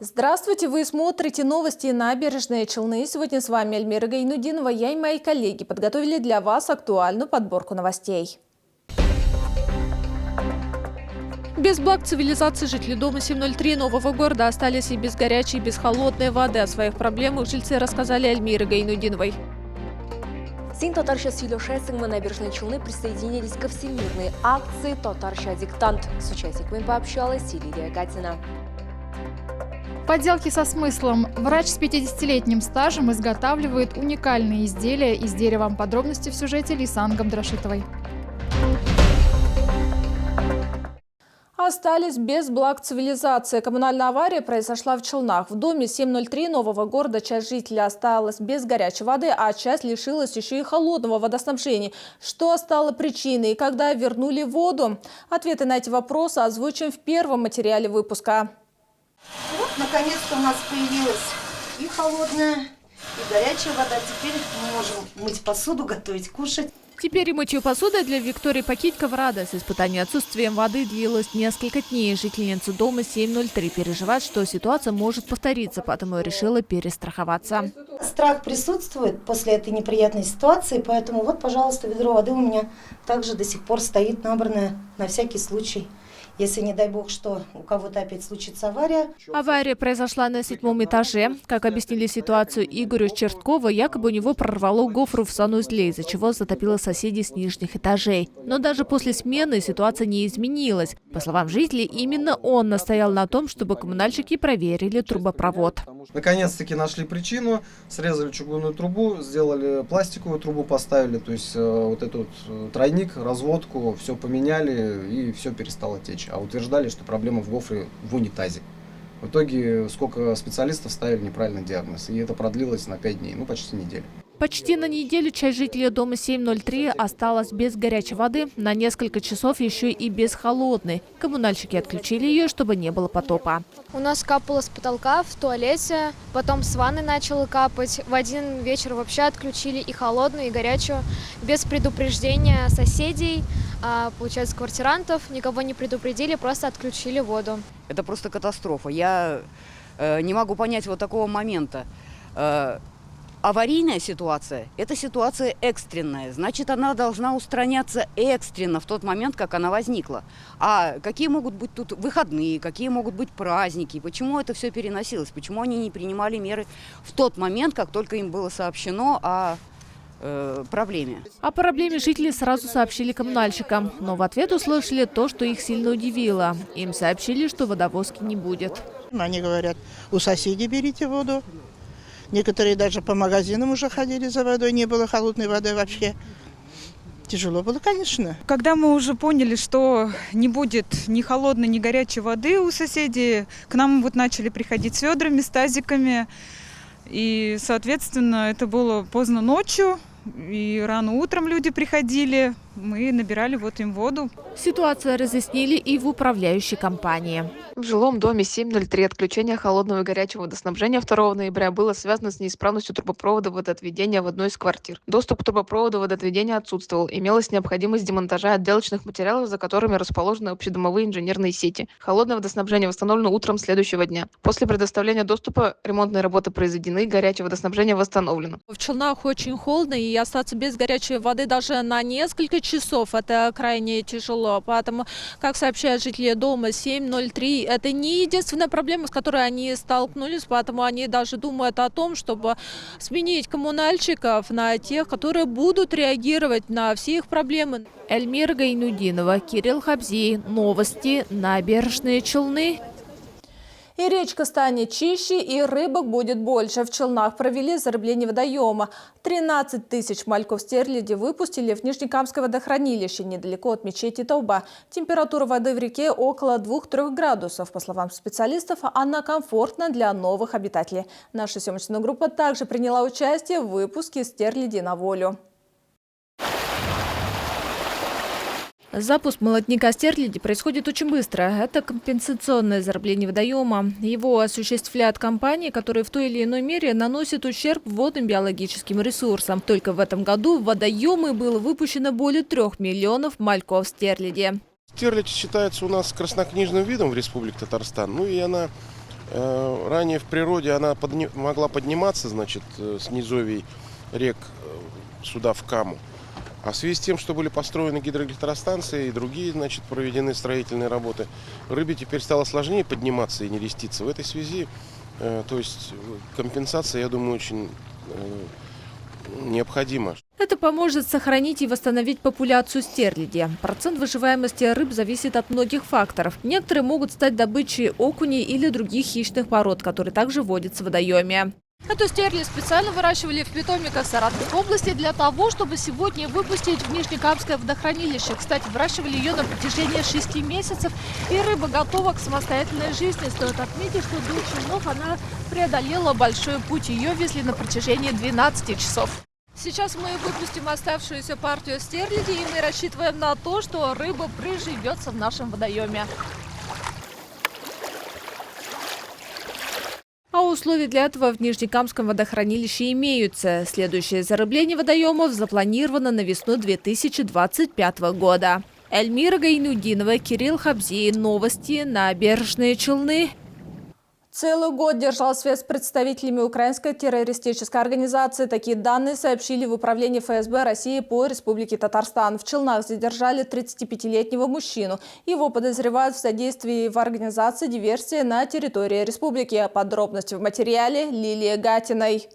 Здравствуйте, вы смотрите новости «Набережные Челны». Сегодня с вами Эльмира Гайнудинова. Я и мои коллеги подготовили для вас актуальную подборку новостей. Без благ цивилизации жители дома 703 Нового города остались и без горячей, и без холодной воды. О своих проблемах жильцы рассказали Эльмире Гайнудиновой. Син татарша сөйлеушесің Набережные Челны присоединились ко всемирной акции «Татарша диктант». С участниками пообщалась Лилия Гатина. Поделки со смыслом. Врач с 50-летним стажем изготавливает уникальные изделия из дерева. Подробности в сюжете Лисан Габдрашитовой. Остались без благ цивилизации. Коммунальная авария произошла в Челнах. В доме 703 Нового города часть жителей осталась без горячей воды, а часть лишилась еще и холодного водоснабжения. Что стало причиной и когда вернули воду? Ответы на эти вопросы озвучим в первом материале выпуска. Вот, наконец-то у нас появилась и холодная, и горячая вода. Теперь мы можем мыть посуду, готовить, кушать. Теперь и мытье посуды для Виктории Пакитько в радость. Испытание отсутствием воды длилось несколько дней. Жительница дома 703 переживает, что ситуация может повториться, поэтому решила перестраховаться. Страх присутствует после этой неприятной ситуации, поэтому вот, пожалуйста, ведро воды у меня также до сих пор стоит набранное на всякий случай. Если, не дай бог, что у кого-то опять случится авария. Авария произошла на 7-м этаже. Как объяснили ситуацию Игорю Черткову, якобы у него прорвало гофру в санузле, из-за чего затопило соседей с нижних этажей. Но даже после смены ситуация не изменилась. По словам жителей, именно он настоял на том, чтобы коммунальщики проверили трубопровод. Наконец-таки нашли причину, срезали чугунную трубу, сделали пластиковую трубу, поставили, то есть вот этот тройник, разводку, все поменяли и все перестало течь. А утверждали, что проблема в гофре в унитазе. В итоге сколько специалистов ставили неправильный диагноз, и это продлилось на 5 дней, ну почти неделю. Почти на неделю часть жителей дома 703 осталась без горячей воды, на несколько часов еще и без холодной. Коммунальщики отключили ее, чтобы не было потопа. У нас капало с потолка в туалете, потом с ванны начало капать. В один вечер вообще отключили и холодную, и горячую. Без предупреждения соседей, получается, квартирантов, никого не предупредили, просто отключили воду. Это просто катастрофа. Я не могу понять вот такого момента. Аварийная ситуация – это ситуация экстренная. Значит, она должна устраняться экстренно в тот момент, как она возникла. А какие могут быть тут выходные, какие могут быть праздники? Почему это все переносилось? Почему они не принимали меры в тот момент, как только им было сообщено о проблеме? О проблеме жители сразу сообщили коммунальщикам. Но в ответ услышали то, что их сильно удивило. Им сообщили, что водовозки не будет. Они говорят, у соседей берите воду. Некоторые даже по магазинам уже ходили за водой, не было холодной воды вообще. Тяжело было, конечно. Когда мы уже поняли, что не будет ни холодной, ни горячей воды у соседей, к нам вот начали приходить с ведрами, с тазиками. И, соответственно, это было поздно ночью, и рано утром люди приходили, мы набирали вот им воду. Ситуацию разъяснили и в управляющей компании. В жилом доме 703 отключение холодного и горячего водоснабжения 2 ноября было связано с неисправностью трубопровода водоотведения в одной из квартир. Доступ к трубопроводу водоотведения отсутствовал. Имелась необходимость демонтажа отделочных материалов, за которыми расположены общедомовые инженерные сети. Холодное водоснабжение восстановлено утром следующего дня. После предоставления доступа ремонтные работы произведены, горячее водоснабжение восстановлено. В Челнах очень холодно, и остаться без горячей воды даже на несколько часов – это крайне тяжело. Поэтому, как сообщают жители дома 703, это не единственная проблема, с которой они столкнулись, поэтому они даже думают о том, чтобы сменить коммунальщиков на тех, которые будут реагировать на все их проблемы. Эльмира Гайнудинова, Кирилл Хабзи. Новости «Набережные Челны». И речка станет чище, и рыбок будет больше. В Челнах провели зарыбление водоема. 13 тысяч мальков стерляди выпустили в Нижнекамское водохранилище, недалеко от мечети Тауба. Температура воды в реке около 2-3 градусов. По словам специалистов, она комфортна для новых обитателей. Наша съемочная группа также приняла участие в выпуске стерляди на волю. Запуск молотника стерляди происходит очень быстро. Это компенсационное зарыбление водоема. Его осуществляют компании, которые в той или иной мере наносят ущерб водным биологическим ресурсам. Только в этом году в водоемы было выпущено более 3 миллионов мальков стерляди. Стерлядь считается у нас краснокнижным видом в Республике Татарстан. Ну и она Ранее в природе она могла подниматься, значит, с низовий рек сюда в Каму. А в связи с тем, что были построены гидроэлектростанции и другие, значит, проведены строительные работы, рыбе теперь стало сложнее подниматься и нереститься. В этой связи, то есть компенсация, я думаю, очень необходима. Это поможет сохранить и восстановить популяцию стерляди. Процент выживаемости рыб зависит от многих факторов. Некоторые могут стать добычей окуней или других хищных пород, которые также водятся в водоеме. Эту стерлядь специально выращивали в питомниках Саратовской области для того, чтобы сегодня выпустить в Нижнекамское водохранилище. Кстати, выращивали ее на протяжении 6 месяцев, и рыба готова к самостоятельной жизни. Стоит отметить, что до Челнов она преодолела большой путь. Ее везли на протяжении 12 часов. Сейчас мы выпустим оставшуюся партию стерляди, и мы рассчитываем на то, что рыба приживется в нашем водоеме. А условия для этого в Нижнекамском водохранилище имеются. Следующее зарыбление водоемов запланировано на весну 2025 года. Эльмира Гайнудинова, Кирилл Хабзиин. Новости. Набережные Челны. Целый год держал связь с представителями украинской террористической организации. Такие данные сообщили в управлении ФСБ России по Республике Татарстан. В Челнах задержали 35-летнего мужчину. Его подозревают в содействии в организации диверсии на территории республики. Подробности в материале Лилии Гатиной.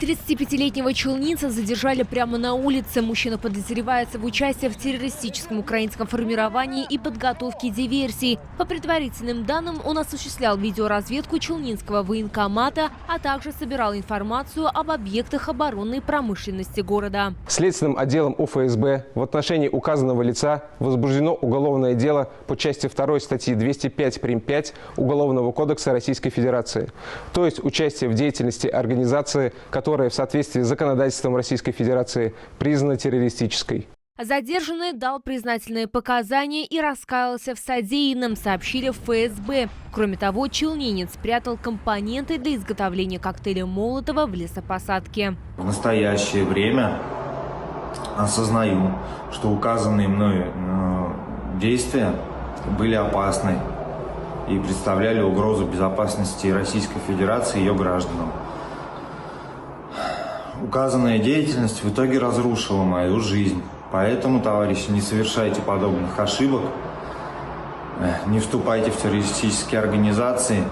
35-летнего челнинца задержали прямо на улице. Мужчина подозревается в участии в террористическом украинском формировании и подготовке диверсий. По предварительным данным, он осуществлял видеоразведку челнинского военкомата, а также собирал информацию об объектах оборонной промышленности города. Следственным отделом УФСБ в отношении указанного лица возбуждено уголовное дело по части 2 статьи 205 прим. 5 Уголовного кодекса Российской Федерации, то есть участие в деятельности организации, которая в соответствии с законодательством Российской Федерации признана террористической. Задержанный дал признательные показания и раскаялся в содеянном, сообщили в ФСБ. Кроме того, челнинец спрятал компоненты для изготовления коктейля Молотова в лесопосадке. В настоящее время осознаю, что указанные мною действия были опасны и представляли угрозу безопасности Российской Федерации и ее гражданам. Указанная деятельность в итоге разрушила мою жизнь. Поэтому, товарищи, не совершайте подобных ошибок, не вступайте в террористические организации,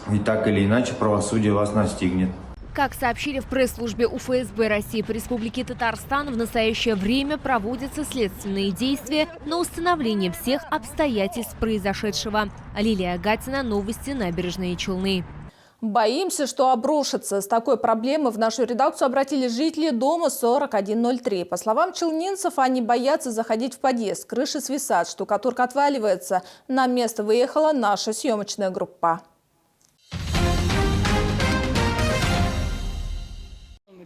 ведь так или иначе правосудие вас настигнет. Как сообщили в пресс-службе УФСБ России по Республике Татарстан, в настоящее время проводятся следственные действия на установление всех обстоятельств произошедшего. Лилия Гатина, новости Набережные Челны. Боимся, что обрушится. С такой проблемой в нашу редакцию обратились жители дома 4103. По словам челнинцев, они боятся заходить в подъезд. Крыши свисают, штукатурка отваливается. На место выехала наша съемочная группа.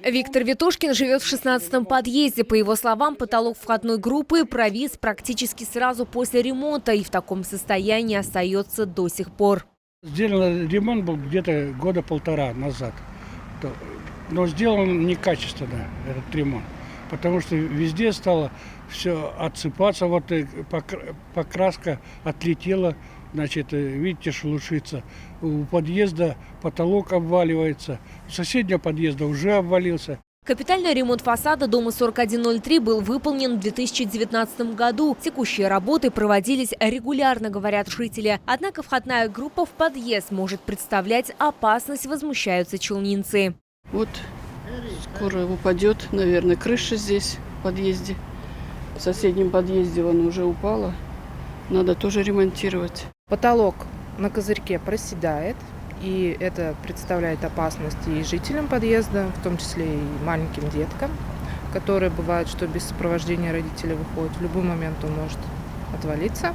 Виктор Витушкин живет в 16-м подъезде. По его словам, потолок входной группы провис практически сразу после ремонта и в таком состоянии остается до сих пор. Сделан ремонт был где-то года полтора назад, но сделан некачественно этот ремонт, потому что везде стало все отсыпаться, вот покраска отлетела, значит, видите, шелушится. У подъезда потолок обваливается, у соседнего подъезда уже обвалился. Капитальный ремонт фасада дома 4103 был выполнен в 2019 году. Текущие работы проводились регулярно, говорят жители. Однако входная группа в подъезд может представлять опасность, возмущаются челнинцы. Вот скоро упадет, наверное, крыша здесь в подъезде. В соседнем подъезде вон уже упала. Надо тоже ремонтировать. Потолок на козырьке проседает. И это представляет опасность и жителям подъезда, в том числе и маленьким деткам, которые бывают, что без сопровождения родителей выходят. В любой момент он может отвалиться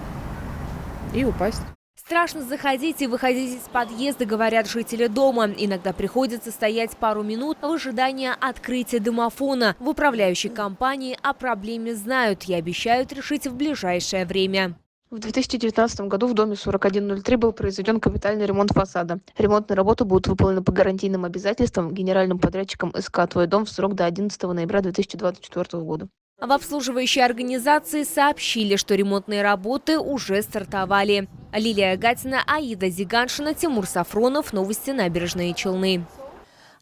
и упасть. Страшно заходить и выходить из подъезда, говорят жители дома. Иногда приходится стоять пару минут в ожидании открытия домофона. В управляющей компании о проблеме знают и обещают решить в ближайшее время. В 2019 году в доме 4103 был произведен капитальный ремонт фасада. Ремонтные работы будут выполнены по гарантийным обязательствам генеральным подрядчиком СК «Твой дом» в срок до 11 ноября 2024 года. В обслуживающей организации сообщили, что ремонтные работы уже стартовали. Лилия Гатина, Аида Зиганшина, Тимур Сафронов. Новости Набережные Челны.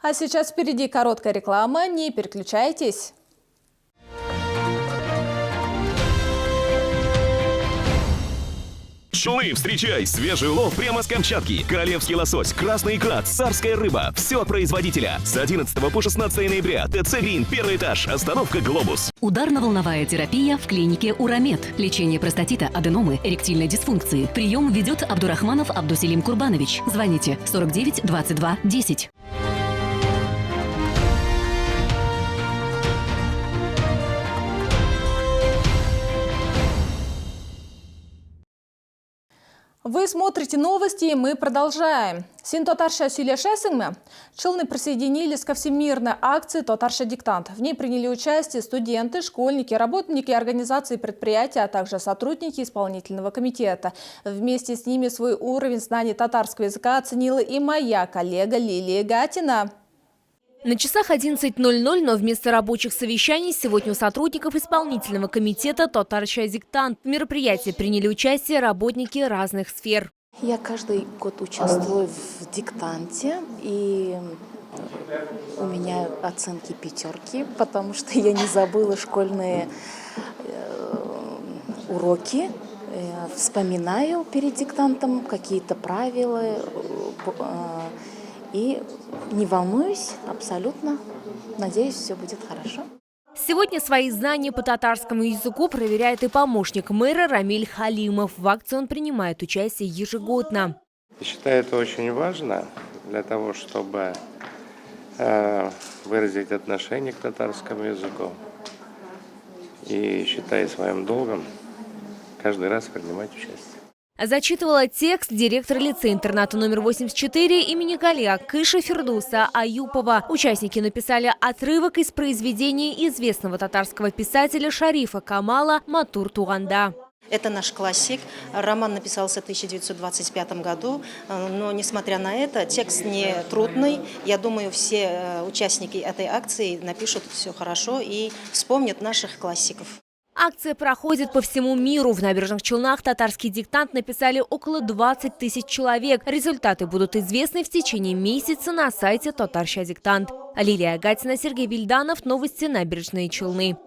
А сейчас впереди короткая реклама. Не переключайтесь. Челны, встречай! Свежий улов прямо с Камчатки. Королевский лосось, красный икра, царская рыба. Все от производителя. С 11 по 16 ноября. ТЦ «Грин», первый этаж. Остановка «Глобус». Ударно-волновая терапия в клинике «Урамед». Лечение простатита, аденомы, эректильной дисфункции. Прием ведет Абдурахманов Абдуселим Курбанович. Звоните 49 22 10. Вы смотрите новости, и мы продолжаем. Син Татарша Сюлешесингме. Челны присоединились ко всемирной акции «Татарша диктант». В ней приняли участие студенты, школьники, работники организаций предприятия, а также сотрудники исполнительного комитета. Вместе с ними свой уровень знаний татарского языка оценила и моя коллега Лилия Гатина. На часах 11:00, но вместо рабочих совещаний сегодня у сотрудников исполнительного комитета «Татарша диктант». В мероприятии приняли участие работники разных сфер. Я каждый год участвую в диктанте, и у меня оценки 5, потому что я не забыла школьные уроки. Вспоминаю перед диктантом какие-то правила и не волнуюсь абсолютно. Надеюсь, все будет хорошо. Сегодня свои знания по татарскому языку проверяет и помощник мэра Рамиль Халимов. В акции он принимает участие ежегодно. Я считаю, это очень важно для того, чтобы выразить отношение к татарскому языку. И считаю своим долгом каждый раз принимать участие. Зачитывала текст директор лицея-интерната номер 84 имени Галия Кыша Фердуса Аюпова. Участники написали отрывок из произведения известного татарского писателя Шарифа Камала «Матур Туганда». Это наш классик. Роман написался в 1925 году, но, несмотря на это, текст не трудный. Я думаю, все участники этой акции напишут все хорошо и вспомнят наших классиков. Акция проходит по всему миру. В Набережных Челнах татарский диктант написали около 20 000 человек. Результаты будут известны в течение месяца на сайте «Татарша диктант». Лилия Гатина, Сергей Бильданов. Новости Набережные Челны.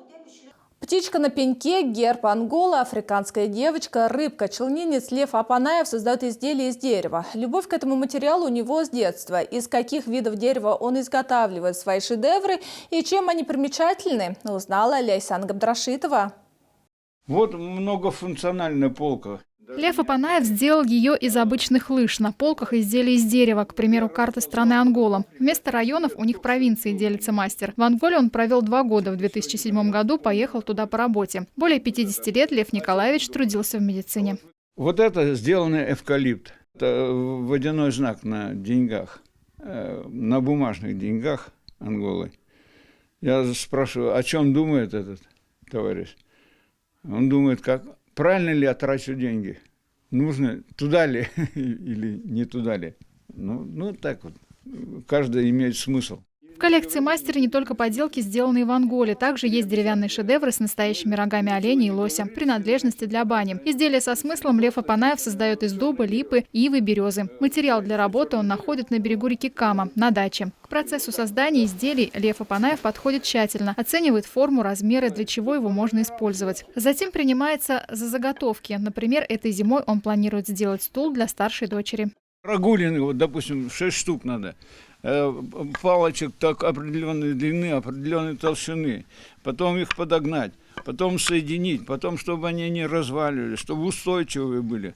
Птичка на пеньке, герб Анголы, африканская девочка, рыбка. Челнинец Лев Апанаев создает изделия из дерева. Любовь к этому материалу у него с детства. Из каких видов дерева он изготавливает свои шедевры и чем они примечательны, узнала Ляйсан Габдрашитова. Вот многофункциональная полка. Лев Апанаев сделал ее из обычных лыж. На полках изделия из дерева, к примеру, карты страны Ангола. Вместо районов у них провинции, делится мастер. В Анголе он провел 2 года. В 2007 году поехал туда по работе. Более 50 лет Лев Николаевич трудился в медицине. Вот это сделанный эвкалипт. Это водяной знак на деньгах, на бумажных деньгах Анголы. Я спрашиваю, о чем думает этот товарищ? Он думает, как... Правильно ли я трачу деньги? Нужно туда ли или не туда ли? Ну так вот. Каждый имеет смысл. В коллекции мастера не только поделки, сделанные в Анголе. Также есть деревянные шедевры с настоящими рогами оленя и лося, принадлежности для бани. Изделия со смыслом Лев Апанаев создает из дуба, липы, ивы, березы. Материал для работы он находит на берегу реки Кама, на даче. К процессу создания изделий Лев Апанаев подходит тщательно, оценивает форму, размеры, для чего его можно использовать. Затем принимается за заготовки. Например, этой зимой он планирует сделать стул для старшей дочери. Рагулины, вот, допустим, 6 штук надо. Палочек так определенной длины, определенной толщины, потом их подогнать, потом соединить, потом, чтобы они не разваливались, чтобы устойчивые были.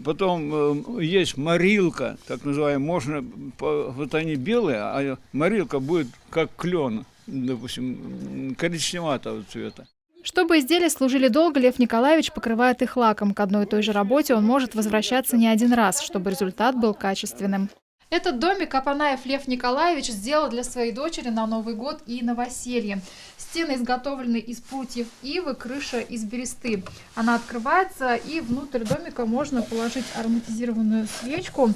Потом есть морилка, так называемая, можно, вот они белые, а морилка будет как клен, допустим, коричневатого цвета. Чтобы изделия служили долго, Лев Николаевич покрывает их лаком. К одной и той же работе он может возвращаться не один раз, чтобы результат был качественным. Этот домик Апанаев Лев Николаевич сделал для своей дочери на Новый год и новоселье. Стены изготовлены из прутьев ивы, крыша из бересты. Она открывается, и внутрь домика можно положить ароматизированную свечку.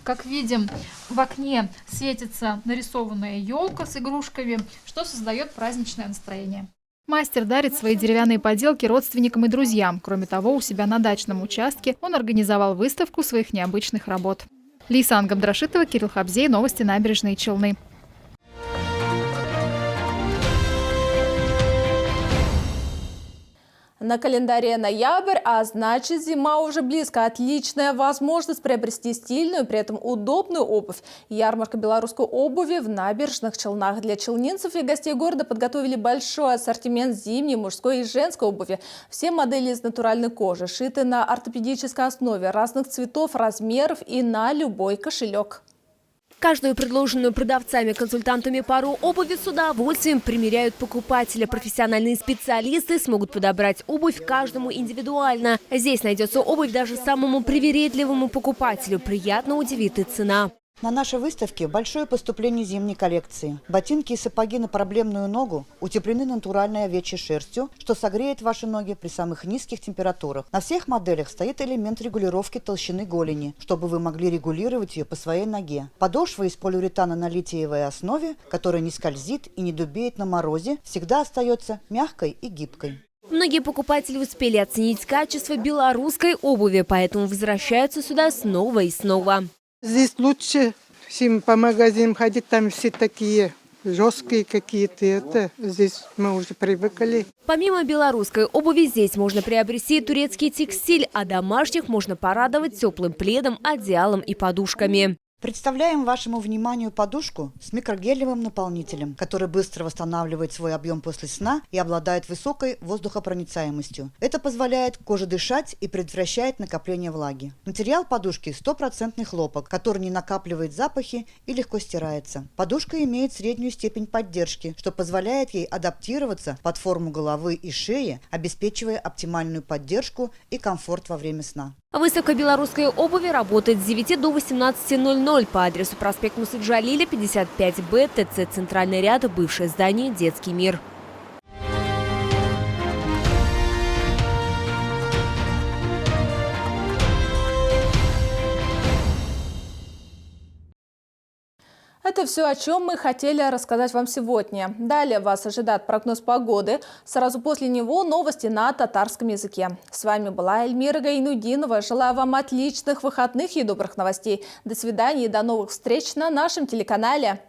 Как видим, в окне светится нарисованная елка с игрушками, что создает праздничное настроение. Мастер дарит свои деревянные поделки родственникам и друзьям. Кроме того, у себя на дачном участке он организовал выставку своих необычных работ. Лейсан Габдрашитова, Кирилл Хабзей, новости Набережные Челны. На календаре ноябрь, а значит зима уже близко. Отличная возможность приобрести стильную, при этом удобную обувь. Ярмарка белорусской обуви в Набережных Челнах. Для челнинцев и гостей города подготовили большой ассортимент зимней, мужской и женской обуви. Все модели из натуральной кожи, шиты на ортопедической основе, разных цветов, размеров и на любой кошелек. Каждую предложенную продавцами-консультантами пару обуви с удовольствием примеряют покупатели. Профессиональные специалисты смогут подобрать обувь каждому индивидуально. Здесь найдется обувь даже самому привередливому покупателю. Приятно удивит и цена. На нашей выставке большое поступление зимней коллекции. Ботинки и сапоги на проблемную ногу утеплены натуральной овечьей шерстью, что согреет ваши ноги при самых низких температурах. На всех моделях стоит элемент регулировки толщины голени, чтобы вы могли регулировать ее по своей ноге. Подошва из полиуретана на литиевой основе, которая не скользит и не дубеет на морозе, всегда остается мягкой и гибкой. Многие покупатели успели оценить качество белорусской обуви, поэтому возвращаются сюда снова и снова. Здесь лучше, чем по магазинам ходить, там все такие жесткие какие-то. Здесь мы уже привыкли. Помимо белорусской обуви здесь можно приобрести турецкий текстиль, а домашних можно порадовать теплым пледом, одеялом и подушками. Представляем вашему вниманию подушку с микрогелевым наполнителем, который быстро восстанавливает свой объем после сна и обладает высокой воздухопроницаемостью. Это позволяет коже дышать и предотвращает накопление влаги. Материал подушки 100% хлопок, который не накапливает запахи и легко стирается. Подушка имеет среднюю степень поддержки, что позволяет ей адаптироваться под форму головы и шеи, обеспечивая оптимальную поддержку и комфорт во время сна. Выставка белорусской обуви работает с 9 до 18:00 по адресу проспект Мусаджалиля, 55Б, ТЦ «Центральный ряд», бывшее здание «Детский мир». Это все, о чем мы хотели рассказать вам сегодня. Далее вас ожидает прогноз погоды. Сразу после него новости на татарском языке. С вами была Эльмира Гайнудинова. Желаю вам отличных выходных и добрых новостей. До свидания и до новых встреч на нашем телеканале.